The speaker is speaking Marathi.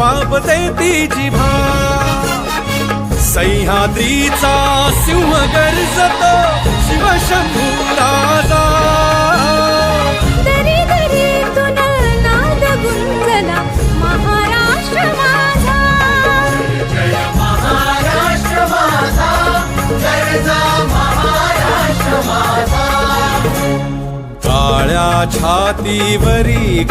वापते ती जिभा सह्याद्रीचा सिंह गर्जतो शिवशंभू राजा दरी दरीतून नाद गुंजला महाराष्ट्र माझा जय महाराष्ट्र माझा गर्जा महाराष्ट्र माझा काळ्या छातीवरी